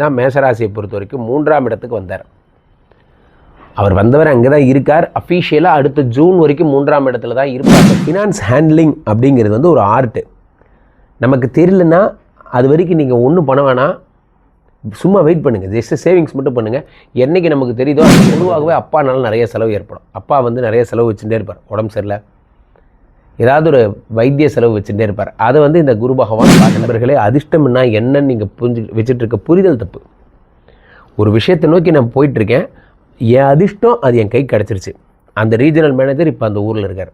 தான் மேஷராசியை பொறுத்த வரைக்கும் 3ஆம் இடத்துக்கு வந்தார். அவர் வந்தவர் அங்கே தான் இருக்கார். அஃபீஷியலாக அடுத்த ஜூன் வரைக்கும் 3ஆம் இடத்துல தான் இருப்பார். ஃபினான்ஸ் ஹேண்ட்லிங் அப்படிங்கிறது வந்து ஒரு ஆர்ட்டு. நமக்கு தெரியலன்னா அது வரைக்கும் நீங்கள் ஒன்றும் பண்ண வேணாம், சும்மா வெயிட் பண்ணுங்கள். ஜஸ்ட் சேவிங்ஸ் மட்டும் பண்ணுங்கள். என்றைக்கு நமக்கு தெரியுதோ அது பொதுவாகவே அப்பானால நிறைய செலவு ஏற்படும். அப்பா வந்து நிறைய செலவு வச்சுட்டே இருப்பார். உடம்பு சரியில்லை, ஏதாவது ஒரு வைத்திய செலவு வச்சுட்டே இருப்பார். அதை வந்து இந்த குரு பகவான் நண்பர்களே, அதிர்ஷ்டம்னா என்னன்னு நீங்கள் வச்சுட்டு இருக்க புரிதல் தப்பு. ஒரு விஷயத்தை நோக்கி நான் போயிட்டுருக்கேன், என் அதிர்ஷ்டம் அது என் கை கிடச்சிருச்சு. அந்த ரீஜனல் மேனேஜர் இப்போ அந்த ஊரில் இருக்கார்.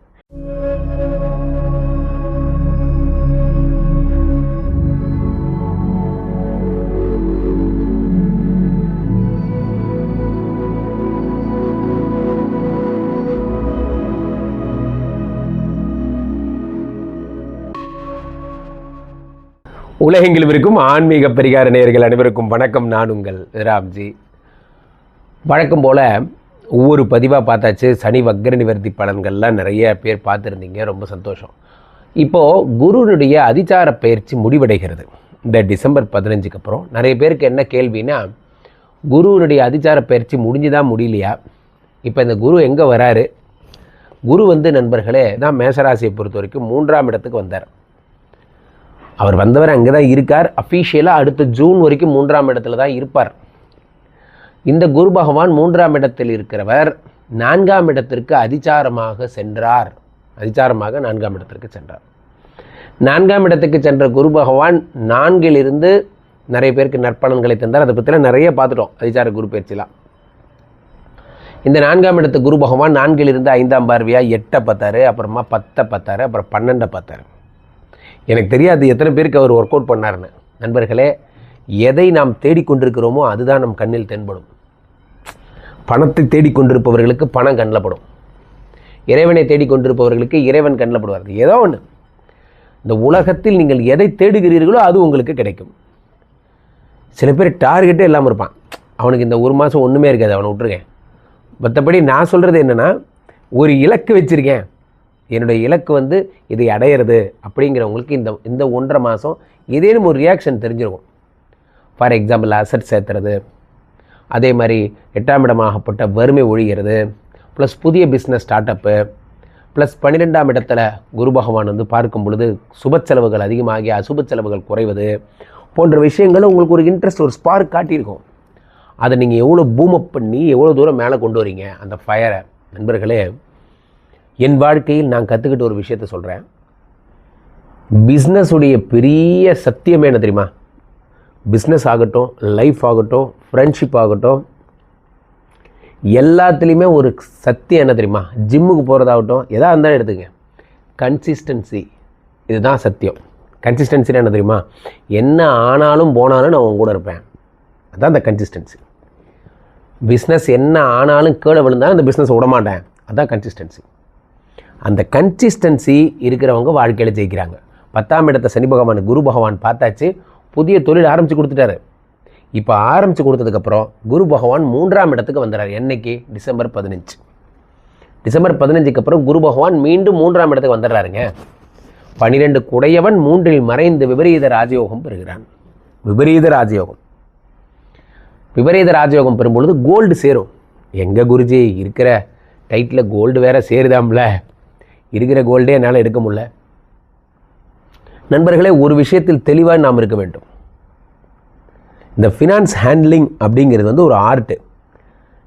உலகெங்கிலும் இருக்கும் ஆன்மீக பரிகார நேயர்கள் அனைவருக்கும் வணக்கம். நான் உங்கள் ராம்ஜி. வழக்கம் போல் ஒவ்வொரு பதிவாக பார்த்தாச்சு. சனி வக்ர நிவர்த்தி பலன்கள்லாம் நிறைய பேர் பார்த்துருந்தீங்க, ரொம்ப சந்தோஷம். இப்போது குருனுடைய அதிசார பயிற்சி முடிவடைகிறது இந்த டிசம்பர் 15க்கு அப்புறம். நிறைய பேருக்கு என்ன கேள்வினா, குருனுடைய அதிசார பயிற்சி முடிஞ்சுதான் முடியலையா? இப்போ இந்த குரு எங்கே வராரு? குரு வந்து நண்பர்களே தான் மேஷராசியை பொறுத்த வரைக்கும் 3ஆம் இடத்துக்கு வந்தார். அவர் வந்தவர் அங்கே தான் இருக்கார். அஃபீஷியலாக அடுத்த ஜூன் வரைக்கும் 3ஆம் இடத்துல தான் இருப்பார். இந்த குரு பகவான் 3ஆம் இடத்தில் இருக்கிறவர் 4ஆம் இடத்திற்கு அதிசாரமாக சென்றார். அதிசாரமாக 4ஆம் இடத்திற்கு சென்றார். 4ஆம் இடத்துக்கு சென்ற குரு பகவான் 4லிருந்து நிறைய பேருக்கு நற்பலன்களை தந்தார். அதை பற்றிலாம் நிறைய பார்த்துட்டோம், அதிசார குரு பயிற்சிலாம். இந்த 4ஆம் இடத்து குரு பகவான் 4லிருந்து 5ஆம் பார்வையாக 8 பார்த்தார், அப்புறமா 10 பார்த்தார், அப்புறம் 12 பார்த்தார். எனக்கு தெரியாது எத்தனை பேருக்கு அவர் ஒர்க் அவுட் பண்ணார்னு. நண்பர்களே, எதை நாம் தேடிக்கொண்டிருக்கிறோமோ அதுதான் நம் கண்ணில் தென்படும். பணத்தை தேடிக்கொண்டிருப்பவர்களுக்கு பணம் கண்ணில் படும். இறைவனை தேடிக்கொண்டிருப்பவர்களுக்கு இறைவன் கண்ணில் படுவார். ஏதோ ஒன்று, இந்த உலகத்தில் நீங்கள் எதை தேடுகிறீர்களோ அது உங்களுக்கு கிடைக்கும். சில பேர் டார்கெட்டே இல்லாமல் இருப்பான். அவனுக்கு இந்த ஒரு மாதம் ஒன்றுமே இருக்காது, அவனை விட்டுருக்கேன். மற்றபடி நான் சொல்கிறது என்னென்னா, ஒரு இலக்கு வச்சுருக்கேன், என்னுடைய இலக்கு வந்து இதை அடையிறது அப்படிங்கிறவங்களுக்கு இந்த 1.5 மாதம் ஏதேனும் ஒரு ரியாக்ஷன் தெரிஞ்சிருக்கும். ஃபார் எக்ஸாம்பிள், அசட் சேர்த்துறது, அதே மாதிரி 8ஆம் இடமாகப்பட்ட வறுமை ஒழிகிறது, ப்ளஸ் புதிய பிஸ்னஸ் ஸ்டார்ட் அப்பு, ப்ளஸ் 12ஆம் இடத்துல குரு பகவான் வந்து பார்க்கும் பொழுது சுப செலவுகள் அதிகமாகி அசுப செலவுகள் குறைவது போன்ற விஷயங்களும் உங்களுக்கு ஒரு இன்ட்ரெஸ்ட், ஒரு ஸ்பார்க் காட்டியிருக்கும். அதை நீங்கள் எவ்வளோ பூமப் பண்ணி எவ்வளோ தூரம் மேலே கொண்டு வரீங்க அந்த ஃபயரை. நண்பர்களே, என் வாழ்க்கையில் நான் கற்றுக்கிட்ட ஒரு விஷயத்த சொல்கிறேன். பிஸ்னஸுடைய பெரிய சத்தியமே என்ன தெரியுமா? பிஸ்னஸ் ஆகட்டும், லைஃப் ஆகட்டும், ஃப்ரெண்ட்ஷிப் ஆகட்டும், எல்லாத்துலேயுமே ஒரு சத்தியம் என்ன தெரியுமா? ஜிம்முக்கு போகிறதாகட்டும், எதாக இருந்தாலும் எடுத்துங்க, கன்சிஸ்டன்சி. இதுதான் சத்தியம். கன்சிஸ்டன்சினா என்ன தெரியுமா? என்ன ஆனாலும் போனாலும் நான் உங்க கூட இருப்பேன். அதுதான் அந்த கன்சிஸ்டன்சி. பிஸ்னஸ் என்ன ஆனாலும் கீழே விழுந்தாலும் அந்த பிஸ்னஸ் விடமாட்டேன். அதுதான் கன்சிஸ்டன்சி. அந்த கன்சிஸ்டன்சி இருக்கிறவங்க வாழ்க்கையில் ஜெயிக்கிறாங்க. 10ஆம் இடத்தை சனி பகவான் குரு பகவான் பார்த்தாச்சு, புதிய தொழில் ஆரம்பித்து கொடுத்துட்டாரு. இப்போ ஆரம்பித்து கொடுத்ததுக்கப்புறம் குரு பகவான் 3ஆம் இடத்துக்கு வந்துடுறார். என்னைக்கு? டிசம்பர் 15. டிசம்பர் 15க்கு அப்புறம் குரு பகவான் மீண்டும் 3ஆம் இடத்துக்கு வந்துடுறாருங்க. 12 குடையவன் 3இல் மறைந்து விபரீத ராஜயோகம் பெறுகிறான். விபரீத ராஜயோகம். விபரீத ராஜயோகம் பெறும்பொழுது கோல்டு சேரும். எங்கே குருஜி இருக்கிற டைட்டில் கோல்டு வேறு சேருதாம்ல, இருக்கிற கோல்டே என்னால் எடுக்க முடியல. நண்பர்களே, ஒரு விஷயத்தில் தெளிவாக நாம் இருக்க வேண்டும். இந்த ஃபினான்ஸ் ஹேண்ட்லிங் அப்படிங்கிறது வந்து ஒரு ஆர்ட்டு.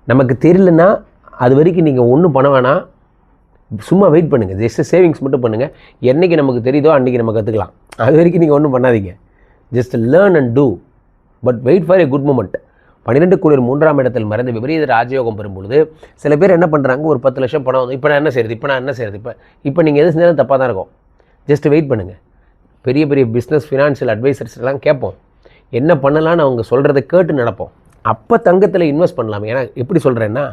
நமக்கு தெரியலன்னா அது வரைக்கும் நீங்கள் ஒன்றும் பண்ண வேணாம், சும்மா வெயிட் பண்ணுங்கள். ஜஸ்ட் சேவிங்ஸ் மட்டும் பண்ணுங்கள். என்றைக்கு நமக்கு தெரியுதோ அன்றைக்கி நம்ம கற்றுக்கலாம். அது வரைக்கும் நீங்கள் ஒன்றும் பண்ணாதீங்க. Just learn and do, but wait for a good moment. 12 குளிர் 3ஆம் இடத்தில் மறைந்து விபரீத ராஜயோகம் பெறும்பொழுது சில பேர் என்ன பண்ணுறாங்க, ஒரு 10 லட்சம் பணம் வந்து இப்போ நான் என்ன செய்கிறது, இப்போ நீங்கள் எது செஞ்சாலும் தப்பாக தான் இருக்கும். ஜஸ்ட் வெயிட் பண்ணுங்கள். பெரிய பெரிய பிஸ்னஸ் ஃபினான்ஷியல் அட்வைசர்ஸ்லாம் கேட்போம், என்ன பண்ணலான்னு அவங்க சொல்கிறத கேட்டு நடப்போம். அப்போ தங்கத்தில் இன்வெஸ்ட் பண்ணலாம். ஏன்னா எப்படி சொல்கிறேன்னா,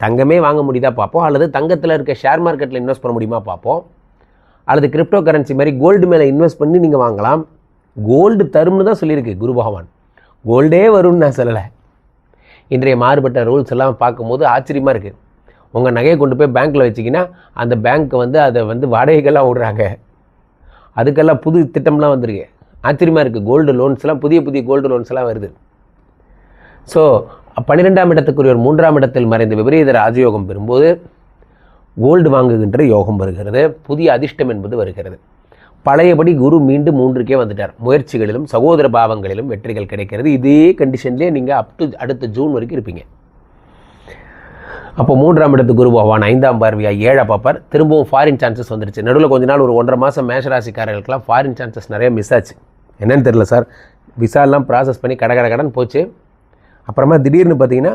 தங்கமே வாங்க முடியுதா பார்ப்போம், அல்லது தங்கத்தில் இருக்க ஷேர் மார்க்கெட்டில் இன்வெஸ்ட் பண்ண முடியுமா பார்ப்போம், அல்லது கிரிப்டோ கரன்சி மாதிரி கோல்டு மேலே இன்வெஸ்ட் பண்ணி நீங்கள் வாங்கலாம். கோல்டு தரும்னு தான் சொல்லியிருக்கு குரு பகவான், கோல்டே வரும்னு நான் சொல்லலை. இன்றைய மாறுபட்ட ரூல்ஸ் எல்லாம் பார்க்கும்போது ஆச்சரியமாக இருக்குது. உங்கள் நகையை கொண்டு போய் பேங்க்கில் வச்சிங்கன்னா அந்த பேங்க் வந்து அதை வந்து வாடகைக்கெல்லாம் விடுறாங்க. அதுக்கெல்லாம் புது திட்டம்லாம் வந்திருக்கு. ஆச்சரியமாக இருக்குது. கோல்டு லோன்ஸ்லாம் புதிய கோல்டு லோன்ஸ்லாம் வருது. ஸோ 12ஆம் இடத்துக்குரிய ஒரு 3ஆம் இடத்தில் மறைந்த விபரீத ராஜயோகம் பெறும்போது கோல்டு வாங்குகின்ற யோகம் வருகிறது. புதிய அதிர்ஷ்டம் என்பது வருகிறது. பழையபடி குரு மீண்டும் 3க்கே வந்துட்டார். முயற்சிகளிலும் சகோதர பாவங்களிலும் வெற்றிகள் கிடைக்கிறது. இதே கண்டிஷன்லேயே நீங்கள் அடுத்த ஜூன் வரைக்கும் இருப்பீங்க. அப்போ 3ஆம் இடத்து குரு பகவான் 5ஆம் பார்வையாக 7 பார்ப்பார். திரும்பவும் ஃபாரின் சான்சஸ் வந்துருச்சு. நடுவில் கொஞ்ச நாள் ஒரு 1.5 மாதம் மேஷராசிக்காரர்களுக்கெல்லாம் ஃபாரின் சான்சஸ் நிறைய மிஸ் ஆச்சு. என்னன்னு தெரியல சார், விசாலாம் ப்ராசஸ் பண்ணி கடன் போச்சு. அப்புறமா திடீர்னு பார்த்தீங்கன்னா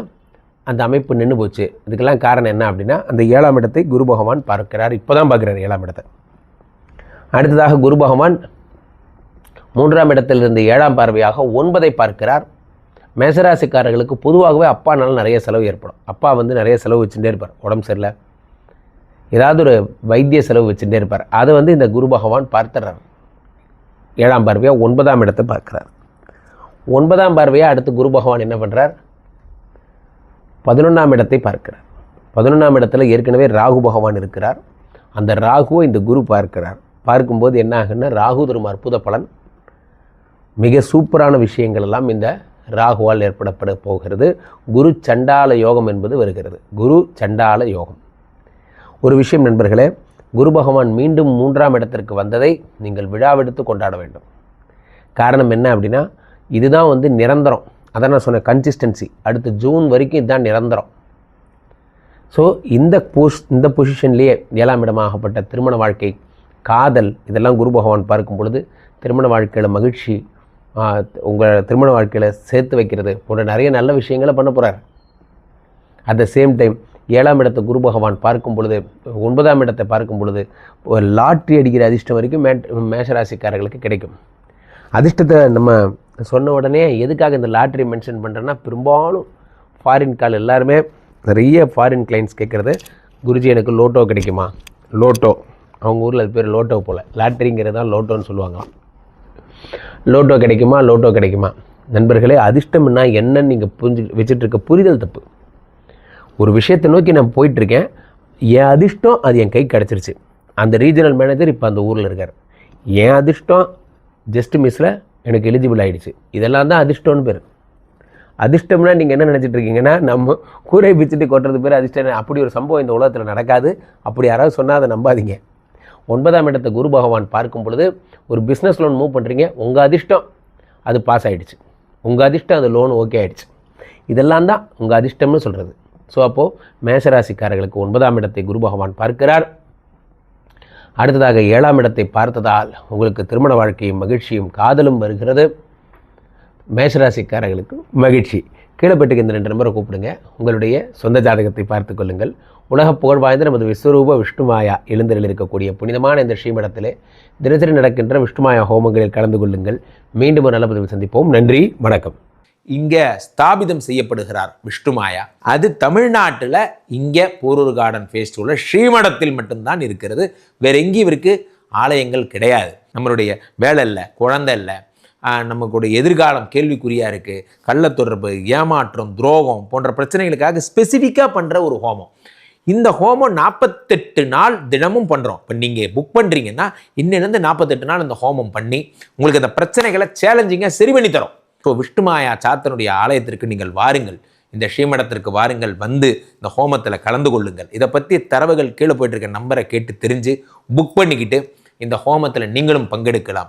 அந்த அமைப்பு நின்று போச்சு. இதுக்கெல்லாம் காரணம் என்ன அப்படின்னா, அந்த 7ஆம் இடத்தை குரு பகவான் பார்க்கிறார். இப்போ தான் பார்க்குறாரு 7ஆம் இடத்தை. அடுத்ததாக குரு பகவான் 3ஆம் இடத்திலிருந்து 7ஆம் பார்வையாக 9ஐ பார்க்கிறார். மேசராசிக்காரர்களுக்கு பொதுவாகவே அப்பானால நிறைய செலவு ஏற்படும். அப்பா நிறைய செலவு வச்சுட்டே இருப்பார். உடம்பு சரியில்லை, ஏதாவது ஒரு வைத்திய செலவு வச்சுட்டே இருப்பார். அதை இந்த குரு பகவான் பார்த்துறார். 7ஆம் பார்வையாக 9ஆம் இடத்தை பார்க்குறார். 9ஆம் பார்வையாக அடுத்து குரு பகவான் என்ன பண்ணுறார், 11ஆம் இடத்தை பார்க்கிறார். 11ஆம் இடத்துல ஏற்கனவே ராகு பகவான் இருக்கிறார். அந்த ராகுவை இந்த குரு பார்க்கிறார். பார்க்கும்போது என்ன ஆகுன்னா, ராகு தரும் அற்புத பலன், மிக சூப்பரான விஷயங்கள் எல்லாம் இந்த ராகுவால் ஏற்படப்பட போகிறது. குரு சண்டால யோகம் என்பது வருகிறது. குரு சண்டால யோகம். ஒரு விஷயம் நண்பர்களே, குரு பகவான் மீண்டும் 3ஆம் இடத்திற்கு வந்ததை நீங்கள் விழாவெடுத்து கொண்டாட வேண்டும். காரணம் என்ன அப்படின்னா, இதுதான் நிரந்தரம். அதான் நான் சொன்ன கன்சிஸ்டன்சி. அடுத்த ஜூன் வரைக்கும் இதுதான் நிரந்தரம். ஸோ இந்த பொசிஷன்லேயே 7ஆம் இடமாகப்பட்ட திருமண வாழ்க்கை, காதல், இதெல்லாம் குரு பகவான் பார்க்கும் பொழுது திருமண வாழ்க்கையில் மகிழ்ச்சி, உங்கள் திருமண வாழ்க்கையில் சேர்த்து வைக்கிறது போன்ற நிறைய நல்ல விஷயங்களை பண்ண போகிறார். அட் த சேம் டைம் 7ஆம் இடத்தை குரு பகவான் பார்க்கும் பொழுது, 9ஆம் இடத்தை பார்க்கும் பொழுது ஒரு லாட்ரி அடிக்கிற அதிர்ஷ்டம் வரைக்கும் மேஷராசிக்காரர்களுக்கு கிடைக்கும். அதிர்ஷ்டத்தை நம்ம சொன்ன உடனே எதுக்காக இந்த லாட்ரி மென்ஷன் பண்ணுறேன்னா, பெரும்பாலும் ஃபாரின் கால் எல்லாருமே நிறைய ஃபாரின் கிளைண்ட்ஸ் கேட்குறது, குருஜி எனக்கு லோட்டோ கிடைக்குமா? லோட்டோ, அவங்க ஊரில் அது பேர் லோட்டோ போல், லாட்ரிங்கிறது தான் லோட்டோன்னு சொல்லுவாங்களாம். லோட்டோ கிடைக்குமா, லோட்டோ கிடைக்குமா? நண்பர்களே, அதிர்ஷ்டம்னா என்னன்னு நீங்கள் வச்சுட்ருக்க புரிதல் தப்பு. ஒரு விஷயத்தை நோக்கி நான் போயிட்டுருக்கேன், என் அதிர்ஷ்டம் அது என் கை கிடச்சிருச்சு. அந்த ரீஜனல் மேனேஜர் இப்போ அந்த ஊரில் இருக்கார். என் அதிர்ஷ்டம் ஜஸ்ட் மிஸ்ஸில் எனக்கு எலிஜிபிள் ஆகிடுச்சு. இதெல்லாம் தான் அதிர்ஷ்டம்னு பேர். அதிர்ஷ்டம்னா நீங்கள் என்ன நினச்சிட்டு இருக்கீங்கன்னா, நம்ம கூரை பிச்சுட்டு கொட்டுறது பேர் அதிர்ஷ்டம். அப்படி ஒரு சம்பவம் இந்த உலகத்தில் நடக்காது. அப்படி யாராவது சொன்னால் அதை நம்பாதீங்க. 9ஆம் இடத்தை குரு பகவான் பார்க்கும் பொழுது ஒரு பிஸ்னஸ் லோன் மூவ் பண்ணுறீங்க, உங்கள் அதிர்ஷ்டம் அது பாஸ் ஆகிடுச்சு, உங்கள் அதிர்ஷ்டம் அது லோன் ஓகே ஆகிடுச்சு. இதெல்லாம் தான் உங்கள் அதிர்ஷ்டம்னு சொல்கிறது. ஸோ அப்போது மேஷராசிக்காரர்களுக்கு 9ஆம் இடத்தை குரு பகவான் பார்க்கிறார். அடுத்ததாக 7ஆம் இடத்தை பார்த்ததால் உங்களுக்கு திருமண வாழ்க்கையும் மகிழ்ச்சியும் காதலும் வருகிறது. மேஷராசிக்காரர்களுக்கு மகிழ்ச்சி. கீழப்பட்டுக்கு இந்த 2 நம்பரை கூப்பிடுங்க. உங்களுடைய சொந்த ஜாதகத்தை பார்த்து கொள்ளுங்கள். உலக புகழ் வாய்ந்த நமது விஸ்வரூப விஷ்ணுமாயா எழுந்தரில் இருக்கக்கூடிய புனிதமான இந்த ஸ்ரீமடத்திலே தினசரி நடக்கின்ற விஷ்ணுமாயா ஹோமங்களில் கலந்து கொள்ளுங்கள். மீண்டும் ஒரு நல்ல பதிவில் சந்திப்போம். நன்றி, வணக்கம். இங்கே ஸ்தாபிதம் செய்யப்படுகிறார் விஷ்ணுமாயா. அது தமிழ்நாட்டில் இங்கே போரூர் கார்டன் ஃபேஸ்டிவலில் ஸ்ரீமடத்தில் மட்டும்தான் இருக்கிறது. வேற எங்கேயும் இவருக்கு ஆலயங்கள் கிடையாது. நம்மளுடைய வேலை இல்லை, குழந்தை இல்லை, நமக்குடைய எதிர்காலம் கேள்விக்குறியாக இருக்குது, கள்ளத்தொடர்பு, ஏமாற்றம், துரோகம் போன்ற பிரச்சனைகளுக்காக ஸ்பெசிஃபிக்காக பண்ணுற ஒரு ஹோமம். இந்த ஹோமம் 48 நாள் தினமும் பண்ணுறோம். இப்போ நீங்கள் புக் பண்ணுறீங்கன்னா இன்னிலிருந்து 48 நாள் இந்த ஹோமம் பண்ணி உங்களுக்கு அந்த பிரச்சனைகளை சேலஞ்சிங்காக சரி பண்ணி தரோம். ஸோ விஷ்ணுமாயா சாத்தனுடைய ஆலயத்திற்கு நீங்கள் வாருங்கள், இந்த ஸ்ரீமடத்திற்கு வாருங்கள், வந்து இந்த ஹோமத்தில் கலந்து கொள்ளுங்கள். இதை பற்றி தரவுகள் கீழே போயிட்டு இருக்க நம்பரை கேட்டு தெரிஞ்சு புக் பண்ணிக்கிட்டு இந்த ஹோமத்தில் நீங்களும் பங்கெடுக்கலாம்.